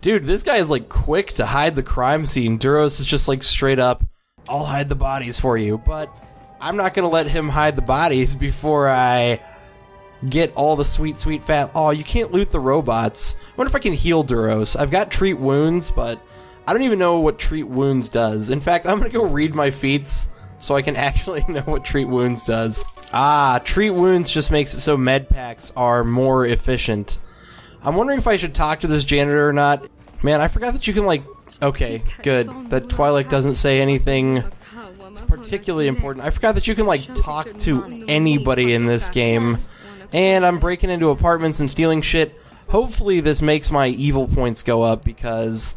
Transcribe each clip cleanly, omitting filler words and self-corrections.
Dude, this guy is, like, quick to hide the crime scene. Duros is just, like, straight up, I'll hide the bodies for you. But I'm not gonna let him hide the bodies before I get all the sweet, sweet fat... Oh, you can't loot the robots. I wonder if I can heal Duros. I've got Treat Wounds, but I don't even know what Treat Wounds does. In fact, I'm gonna go read my feats so I can actually know what Treat Wounds does. Ah, Treat Wounds just makes it so med packs are more efficient. I'm wondering if I should talk to this janitor or not. Man, I forgot that you can, like... Okay, good. That Twilight doesn't say anything particularly important. I forgot that you can, like, talk to anybody in this game. And I'm breaking into apartments and stealing shit. Hopefully this makes my evil points go up, because,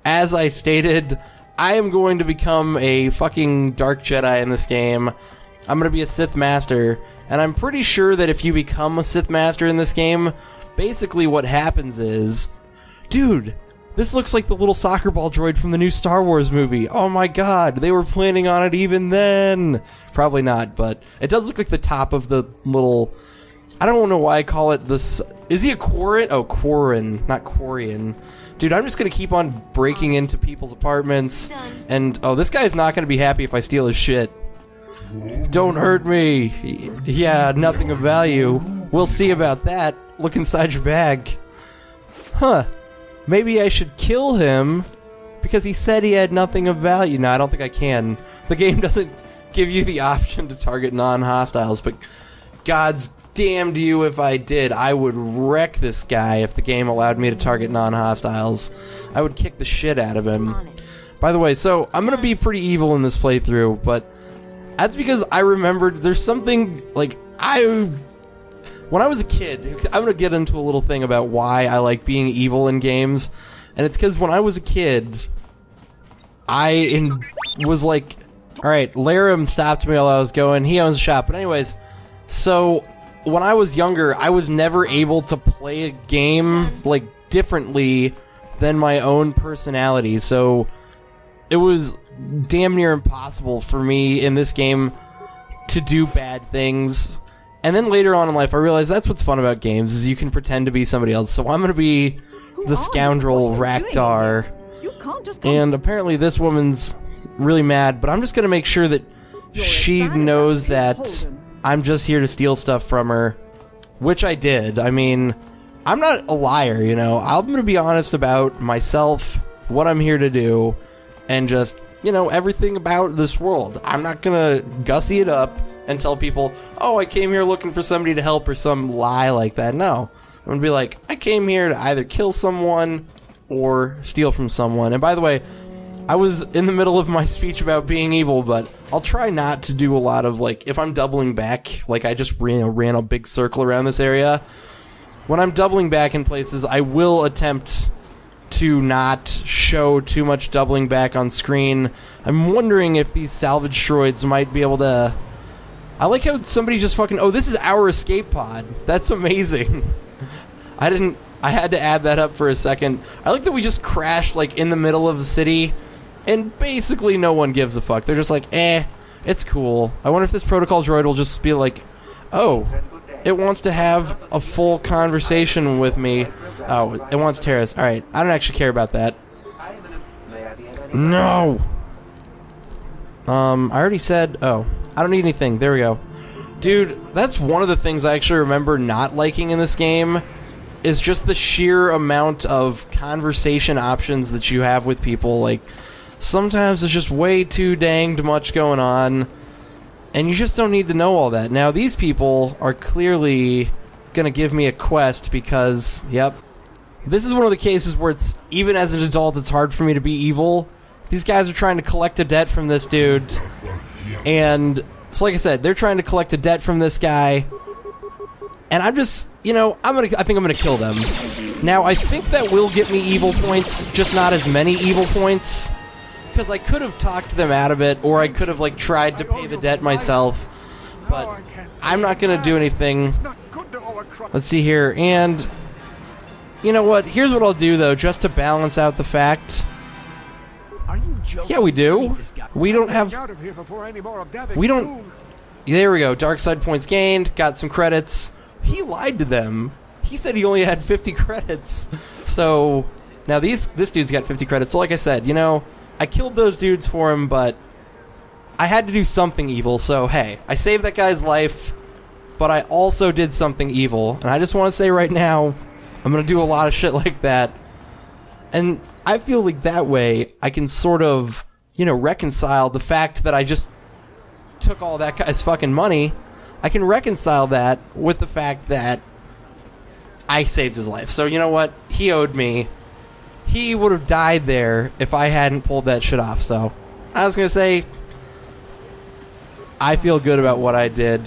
as I stated, I am going to become a fucking Dark Jedi in this game. I'm going to be a Sith Master. And I'm pretty sure that if you become a Sith Master in this game, basically what happens is... Dude, this looks like the little soccer ball droid from the new Star Wars movie. Oh my god, they were planning on it even then. Probably not, but it does look like the top of the little... I don't know why I call it this... Is he a Quarren? Oh, Quarren, not Quarian. Dude, I'm just gonna keep on breaking into people's apartments. And, oh, this guy's not gonna be happy if I steal his shit. Don't hurt me. Yeah, nothing of value. We'll see about that. Look inside your bag. Huh. Maybe I should kill him because he said he had nothing of value. No, I don't think I can. The game doesn't give you the option to target non-hostiles, but God's damned you if I did. I would wreck this guy if the game allowed me to target non-hostiles. I would kick the shit out of him. By the way, so I'm going to be pretty evil in this playthrough, but that's because I remembered there's something, like, when I was a kid, I'm going to get into a little thing about why I like being evil in games, and it's because when I was a kid, I was like, alright, Laram stopped me while I was going, he owns a shop, but anyways, so when I was younger, I was never able to play a game, like, differently than my own personality, so it was damn near impossible for me in this game to do bad things. And then later on in life, I realized that's what's fun about games, is you can pretend to be somebody else. So I'm going to be the scoundrel Raktar. And apparently this woman's really mad, but I'm just going to make sure that she knows that I'm just here to steal stuff from her. Which I did. I mean, I'm not a liar, you know. I'm going to be honest about myself, what I'm here to do, and just, you know, everything about this world. I'm not going to gussy it up and tell people, oh, I came here looking for somebody to help, or some lie like that. No. I'm going to be like, I came here to either kill someone or steal from someone. And by the way, I was in the middle of my speech about being evil, but I'll try not to do a lot of, like, if I'm doubling back, like I just ran a big circle around this area. When I'm doubling back in places, I will attempt to not show too much doubling back on screen. I'm wondering if these salvage droids might be able to... I like how somebody just fucking... Oh, this is our escape pod. That's amazing. I had to add that up for a second. I like that we just crashed, like, in the middle of the city, and basically no one gives a fuck. They're just like, it's cool. I wonder if this protocol droid will just be like, oh, it wants to have a full conversation with me. Oh, it wants terrorists. Alright, I don't actually care about that. No! I already said... Oh, I don't need anything. There we go. Dude, that's one of the things I actually remember not liking in this game, is just the sheer amount of conversation options that you have with people. Like, sometimes there's just way too danged much going on, and you just don't need to know all that. Now, these people are clearly gonna give me a quest because, yep, this is one of the cases where it's, even as an adult, it's hard for me to be evil. These guys are trying to collect a debt from this dude, and so like I said, they're trying to collect a debt from this guy, and I'm just, you know, I think I'm gonna kill them. Now, I think that will get me evil points, just not as many evil points, because I could have talked them out of it, or I could have, like, tried to pay the debt myself, but I'm not gonna do anything. Let's see here, and you know what? Here's what I'll do, though, just to balance out the fact. Yeah, we do. We don't have... We don't... There we go. Dark side points gained. Got some credits. He lied to them. He said he only had 50 credits. So, Now this dude's got 50 credits. So like I said, you know, I killed those dudes for him, but I had to do something evil. So hey, I saved that guy's life, but I also did something evil. And I just want to say right now, I'm going to do a lot of shit like that. And I feel like that way I can sort of, you know, reconcile the fact that I just took all that guy's fucking money. I can reconcile that with the fact that I saved his life. So you know what? He owed me. He would have died there if I hadn't pulled that shit off. So I was going to say, I feel good about what I did.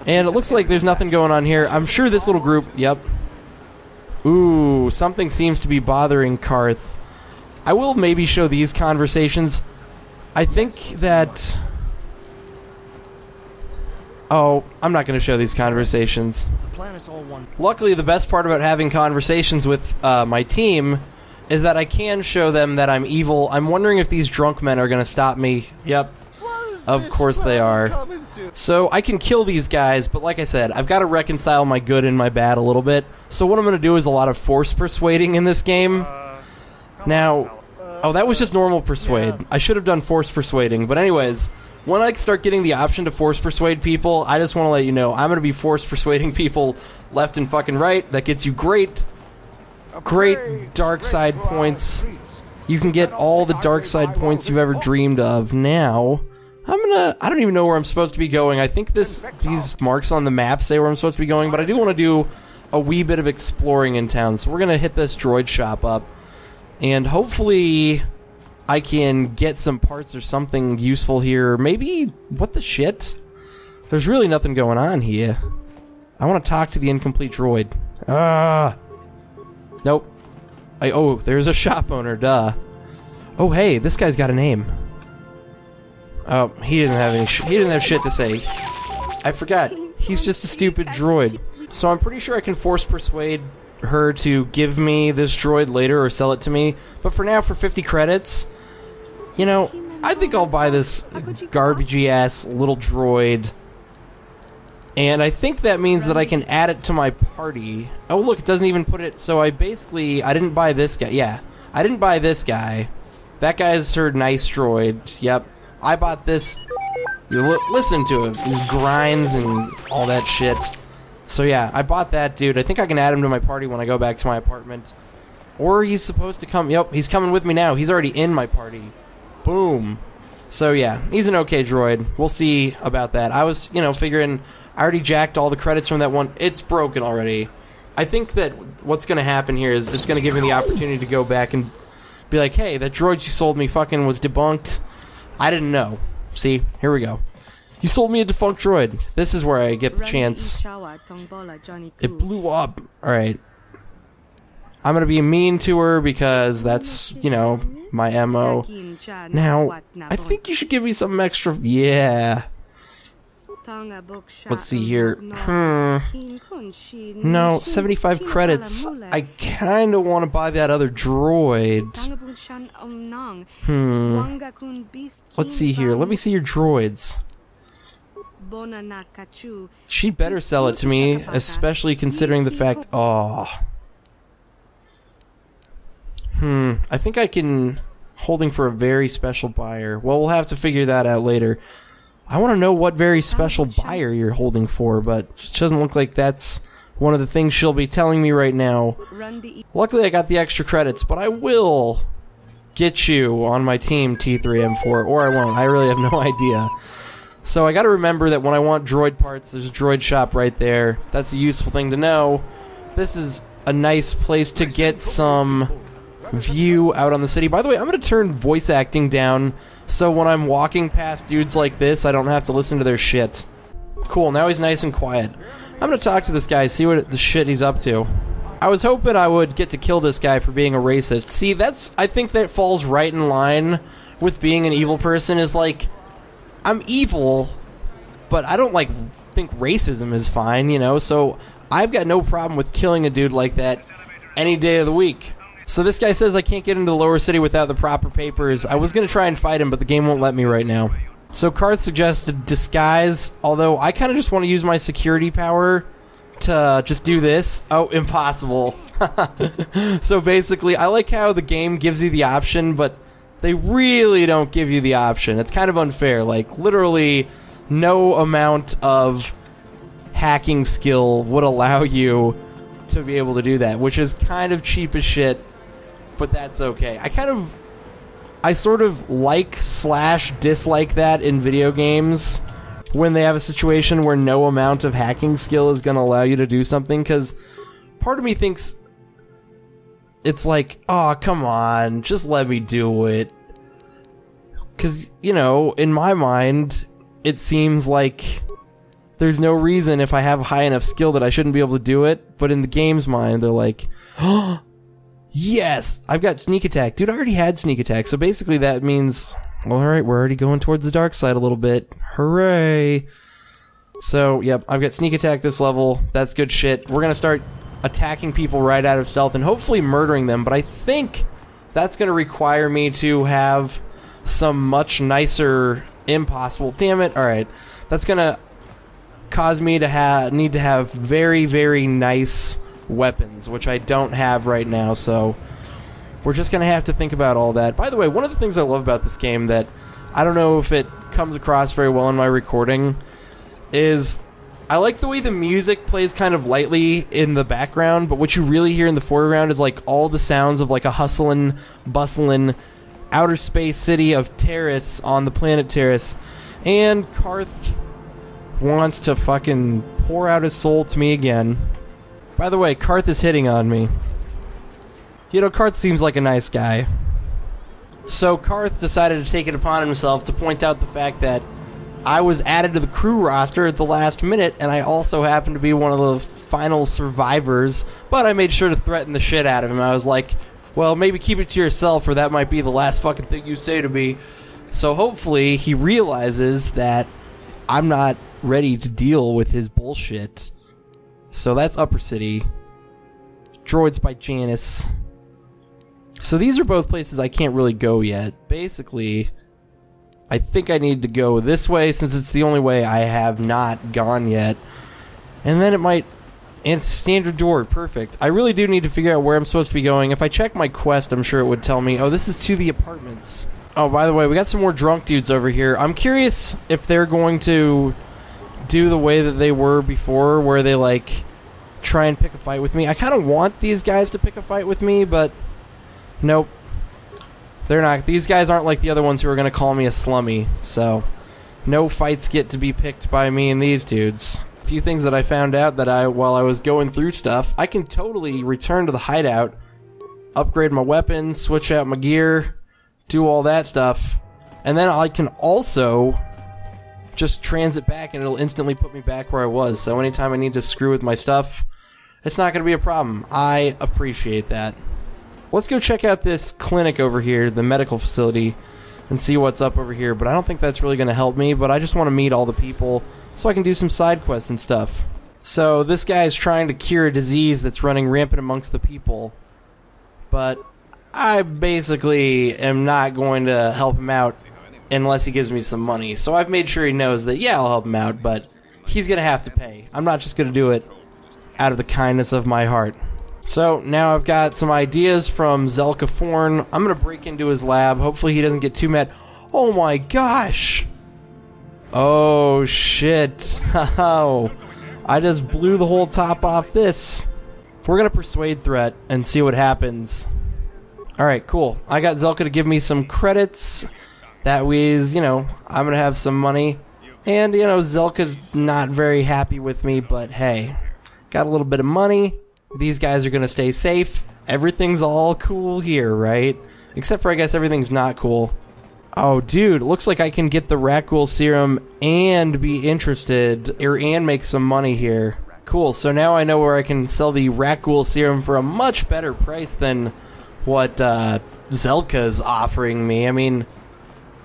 And it looks like there's nothing going on here. I'm sure this little group, yep. Ooh, something seems to be bothering Karth. I will maybe show these conversations. I think that... Oh, I'm not going to show these conversations. Luckily, the best part about having conversations with my team is that I can show them that I'm evil. I'm wondering if these drunk men are going to stop me. Yep. Of course they are. So I can kill these guys, but like I said, I've got to reconcile my good and my bad a little bit. So what I'm going to do is a lot of force persuading in this game. Now, oh, that was just normal persuade. I should have done force persuading. But anyways, when I start getting the option to force persuade people, I just want to let you know, I'm going to be force persuading people left and fucking right. That gets you great dark side points. You can get all the dark side points you've ever dreamed of. Now, I don't even know where I'm supposed to be going. I think these marks on the map say where I'm supposed to be going, but I do want to do a wee bit of exploring in town. So we're going to hit this droid shop up, and hopefully I can get some parts or something useful here. Maybe, what the shit? There's really nothing going on here. I want to talk to the incomplete droid. Nope. Oh, there's a shop owner, duh. Oh, hey, this guy's got a name. Oh, he didn't have he didn't have shit to say. I forgot. He's just a stupid droid. So I'm pretty sure I can force persuade her to give me this droid later or sell it to me. But for now, for 50 credits, you know, I think I'll buy this garbagey-ass little droid. And I think that means that I can add it to my party. Oh, look, it doesn't even put it... So I didn't buy this guy. Yeah, I didn't buy this guy. That guy's her nice droid. Yep. I bought this. Listen to him. His grinds and all that shit. So yeah, I bought that dude. I think I can add him to my party when I go back to my apartment. Or he's supposed to come... Yep, he's coming with me now. He's already in my party. Boom. So yeah, he's an okay droid. We'll see about that. I was, you know, figuring... I already jacked all the credits from that one. It's broken already. I think that what's going to happen here is it's going to give me the opportunity to go back and be like, hey, that droid you sold me fucking was debunked. I didn't know. See? Here we go. You sold me a defunct droid. This is where I get the chance. It blew up. Alright. I'm going to be mean to her because that's, you know, my MO. Now, I think you should give me something extra. Yeah. Let's see here. No, 75 credits. I kind of want to buy that other droid. Let's see here. Let me see your droids. She better sell it to me, especially considering the fact... Oh. I think I can... Holding for a very special buyer. Well, we'll have to figure that out later. I want to know what very special buyer you're holding for, but it doesn't look like that's one of the things she'll be telling me right now. Luckily, I got the extra credits, but I will get you on my team, T3M4, or I won't. I really have no idea. So I got to remember that when I want droid parts, there's a droid shop right there. That's a useful thing to know. This is a nice place to get some view out on the city. By the way, I'm going to turn voice acting down so when I'm walking past dudes like this, I don't have to listen to their shit. Cool, now he's nice and quiet. I'm gonna talk to this guy, see what the shit he's up to. I was hoping I would get to kill this guy for being a racist. See, I think that falls right in line with being an evil person, is like, I'm evil, but I don't, like, think racism is fine, you know? So I've got no problem with killing a dude like that any day of the week. So this guy says I can't get into the lower city without the proper papers. I was going to try and fight him, but the game won't let me right now. So Karth suggested disguise, although I kind of just want to use my security power to just do this. Oh, impossible. So basically, I like how the game gives you the option, but they really don't give you the option. It's kind of unfair. Like, literally, no amount of hacking skill would allow you to be able to do that, which is kind of cheap as shit, but that's okay. I sort of like/dislike that in video games when they have a situation where no amount of hacking skill is going to allow you to do something, because part of me thinks it's like, oh, come on, just let me do it. Because, you know, in my mind, it seems like there's no reason if I have high enough skill that I shouldn't be able to do it, but in the game's mind, they're like, oh, yes, I've got sneak attack. Dude, I already had sneak attack, so basically that means, well, alright, we're already going towards the dark side a little bit. Hooray! So, yep, I've got sneak attack this level. That's good shit. We're gonna start attacking people right out of stealth and hopefully murdering them, but I think that's gonna require me to have some much nicer impossible. Damn it, alright. That's gonna cause me to need to have very, very nice weapons, which I don't have right now, so we're just gonna have to think about all that. By the way, one of the things I love about this game that I don't know if it comes across very well in my recording is I like the way the music plays kind of lightly in the background, but what you really hear in the foreground is like all the sounds of like a hustling, bustling outer space city of Terrace on the planet Terrace. And Carth wants to fucking pour out his soul to me again. By the way, Carth is hitting on me. You know, Carth seems like a nice guy. So Carth decided to take it upon himself to point out the fact that I was added to the crew roster at the last minute, and I also happened to be one of the final survivors, but I made sure to threaten the shit out of him. I was like, well, maybe keep it to yourself, or that might be the last fucking thing you say to me. So hopefully he realizes that I'm not ready to deal with his bullshit. So that's Upper City. Droids by Janice. So these are both places I can't really go yet. Basically, I think I need to go this way since it's the only way I have not gone yet. And then it might... And it's a standard door. Perfect. I really do need to figure out where I'm supposed to be going. If I check my quest, I'm sure it would tell me, oh, this is to the apartments. Oh, by the way, we got some more drunk dudes over here. I'm curious if they're going to do the way that they were before, where they, like, try and pick a fight with me. I kind of want these guys to pick a fight with me, but nope. They're not. These guys aren't like the other ones who are going to call me a slummy, so no fights get to be picked by me and these dudes. A few things that I found out that while I was going through stuff, I can totally return to the hideout, upgrade my weapons, switch out my gear, do all that stuff, and then I can also just transit back and it'll instantly put me back where I was. So anytime I need to screw with my stuff, it's not going to be a problem. I appreciate that. Let's go check out this clinic over here, the medical facility, and see what's up over here. But I don't think that's really going to help me, but I just want to meet all the people so I can do some side quests and stuff. So this guy is trying to cure a disease that's running rampant amongst the people, but I basically am not going to help him out unless he gives me some money. So I've made sure he knows that, yeah, I'll help him out, but he's going to have to pay. I'm not just going to do it out of the kindness of my heart. So now I've got some ideas from Zelka Forn. I'm going to break into his lab. Hopefully he doesn't get too mad. Oh my gosh! Oh shit. Oh, I just blew the whole top off this. We're going to persuade threat and see what happens. Alright, cool. I got Zelka to give me some credits. That means, you know, I'm going to have some money. And, you know, Zelka's not very happy with me, but hey, got a little bit of money. These guys are going to stay safe. Everything's all cool here, right? Except for, I guess, everything's not cool. Oh, dude, looks like I can get the Rakghoul Serum and be interested, and make some money here. Cool, so now I know where I can sell the Rakghoul Serum for a much better price than what Zelka's offering me. I mean,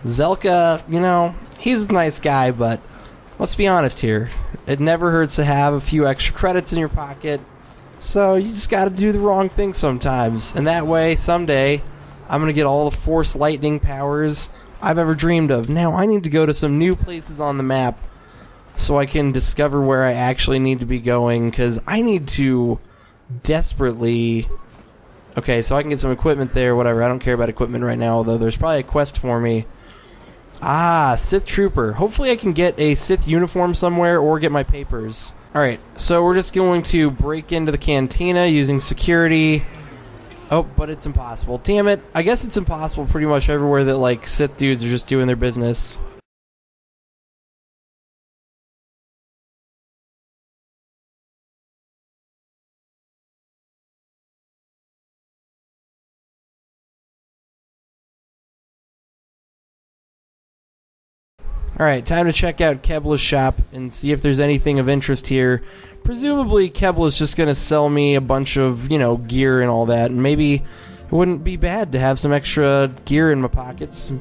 Zelka, you know, he's a nice guy, but let's be honest here. It never hurts to have a few extra credits in your pocket. So you just gotta do the wrong thing sometimes. And that way, someday, I'm gonna get all the Force lightning powers I've ever dreamed of. Now, I need to go to some new places on the map. so I can discover where I actually need to be going, because I need to desperately... Okay, so I can get some equipment there, whatever. I don't care about equipment right now, although there's probably a quest for me. Ah, Sith Trooper. Hopefully I can get a Sith uniform somewhere or get my papers. Alright, so we're just going to break into the cantina using security. Oh, but it's impossible. Damn it. I guess it's impossible pretty much everywhere that, like, Sith dudes are just doing their business. Alright, time to check out Kebla's shop and see if there's anything of interest here. Presumably, Kebla's just going to sell me a bunch of, you know, gear and all that, and maybe it wouldn't be bad to have some extra gear in my pockets.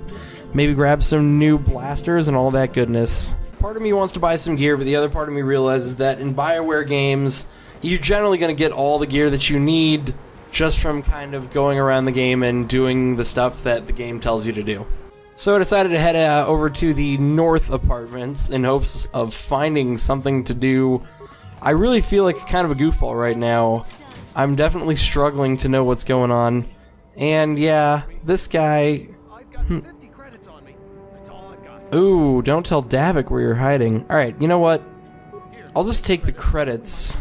Maybe grab some new blasters and all that goodness. Part of me wants to buy some gear, but the other part of me realizes that in BioWare games, you're generally going to get all the gear that you need just from kind of going around the game and doing the stuff that the game tells you to do. So I decided to head over to the North Apartments in hopes of finding something to do. I really feel like kind of a goofball right now. I'm definitely struggling to know what's going on. And yeah, this guy... Ooh, don't tell Davik where you're hiding. Alright, you know what? I'll just take the credits.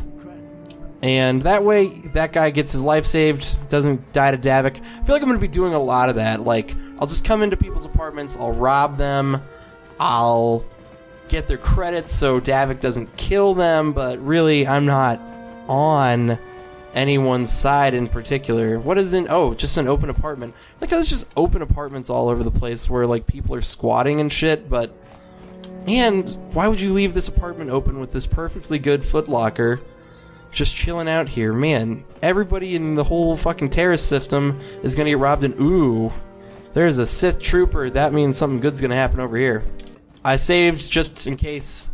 And that way, that guy gets his life saved, doesn't die to Davik. I feel like I'm going to be doing a lot of that. Like, I'll just come into people's apartments, I'll rob them, I'll get their credits so Davik doesn't kill them, but really, I'm not on anyone's side in particular. What is in... Oh, just an open apartment. Like, there's just open apartments all over the place where, like, people are squatting and shit, but... Man, why would you leave this apartment open with this perfectly good footlocker just chilling out here? Man, everybody in the whole fucking terrace system is gonna get robbed, and ooh... There's a Sith Trooper. That means something good's gonna happen over here. I saved just in case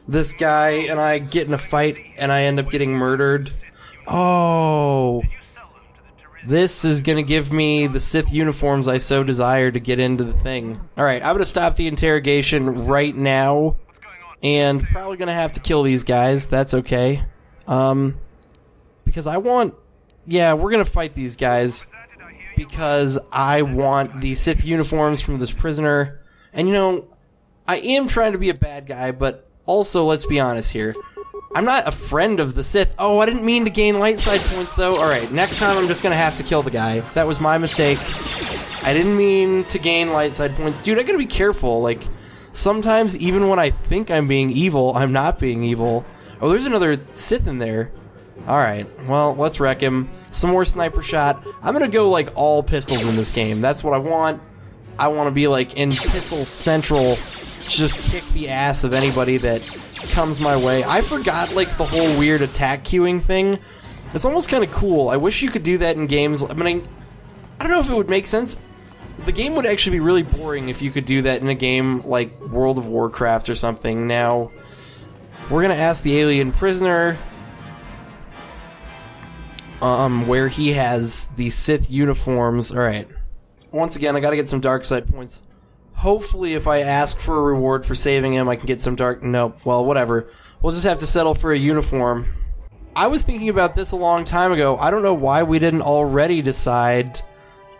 this guy and I get in a fight and I end up getting murdered. Oh. This is gonna give me the Sith uniforms I so desire to get into the thing. Alright, I'm gonna stop the interrogation right now. And probably gonna have to kill these guys. That's okay. Because I want... Yeah, we're gonna fight these guys. Because I want the Sith uniforms from this prisoner. And you know, I am trying to be a bad guy, but also, let's be honest here. I'm not a friend of the Sith. Oh, I didn't mean to gain light side points, though. Alright, next time I'm just gonna have to kill the guy. That was my mistake. I didn't mean to gain light side points. Dude, I gotta be careful. Like, sometimes even when I think I'm being evil, I'm not being evil. Oh, there's another Sith in there. Alright, well, let's wreck him. Some more sniper shot. I'm gonna go, like, all pistols in this game. That's what I want. I want to be, like, in Pistol Central, just kick the ass of anybody that comes my way. I forgot, like, the whole weird attack queuing thing. It's almost kind of cool. I wish you could do that in games. I mean, I don't know if it would make sense. The game would actually be really boring if you could do that in a game like World of Warcraft or something. Now, we're gonna ask the alien prisoner... where he has the Sith uniforms. Alright. Once again, I gotta get some dark side points. Hopefully, if I ask for a reward for saving him, I can get some dark... Nope. Well, whatever. We'll just have to settle for a uniform. I was thinking about this a long time ago. I don't know why we didn't already decide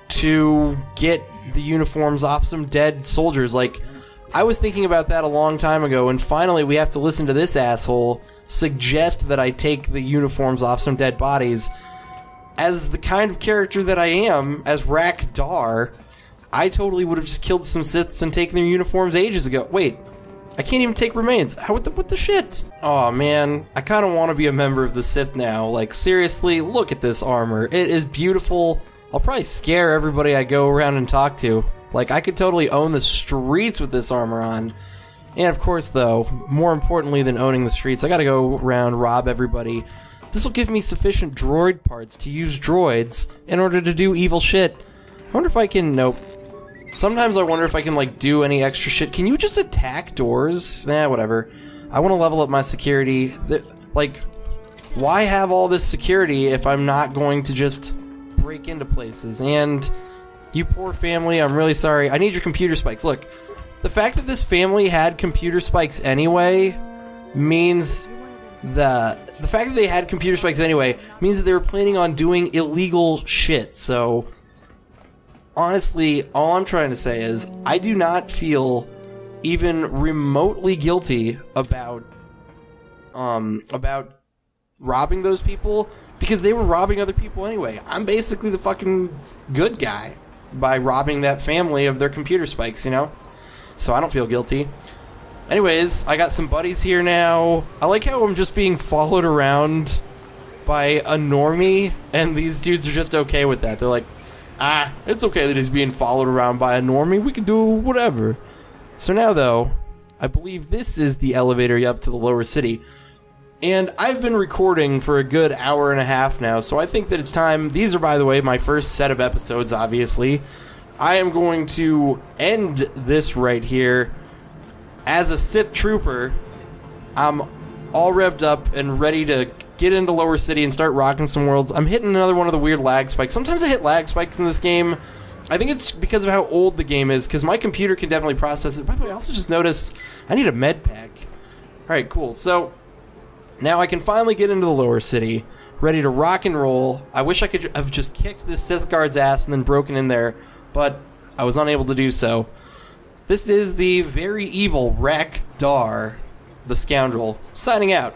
to get the uniforms off some dead soldiers. Like, I was thinking about that a long time ago, and finally we have to listen to this asshole suggest that I take the uniforms off some dead bodies. As the kind of character that I am, as Rak Dar, I totally would have just killed some Siths and taken their uniforms ages ago. Wait, I can't even take remains. What the shit? Oh man, I kind of want to be a member of the Sith now. Like, seriously, look at this armor. It is beautiful. I'll probably scare everybody I go around and talk to. Like, I could totally own the streets with this armor on. And of course, though, more importantly than owning the streets, I gotta go around, rob everybody. This will give me sufficient droid parts to use droids in order to do evil shit. I wonder if I can... Nope. Sometimes I wonder if I can, like, do any extra shit. Can you just attack doors? Nah, whatever. I want to level up my security. Like, why have all this security if I'm not going to just break into places? And you poor family, I'm really sorry. I need your computer spikes. Look, the fact that this family had computer spikes anyway means the fact that they had computer spikes anyway means that they were planning on doing illegal shit. So honestly, all I'm trying to say is I do not feel even remotely guilty about robbing those people, because they were robbing other people anyway. I'm basically the fucking good guy by robbing that family of their computer spikes, you know? So I don't feel guilty. Anyways, I got some buddies here now. I like how I'm just being followed around by a normie, and these dudes are just okay with that. They're like, it's okay that he's being followed around by a normie. We can do whatever. So now, though, I believe this is the elevator up to the lower city. And I've been recording for a good hour and a half now, so I think that it's time. These are, by the way, my first set of episodes, obviously. I am going to end this right here. As a Sith Trooper, I'm all revved up and ready to get into Lower City and start rocking some worlds. I'm hitting another one of the weird lag spikes. Sometimes I hit lag spikes in this game. I think it's because of how old the game is, because my computer can definitely process it. By the way, I also just noticed I need a med pack. Alright, cool. So now I can finally get into the Lower City, ready to rock and roll. I wish I could have just kicked this Sith guard's ass and then broken in there, but I was unable to do so. This is the very evil Rakk Dar, the scoundrel, signing out.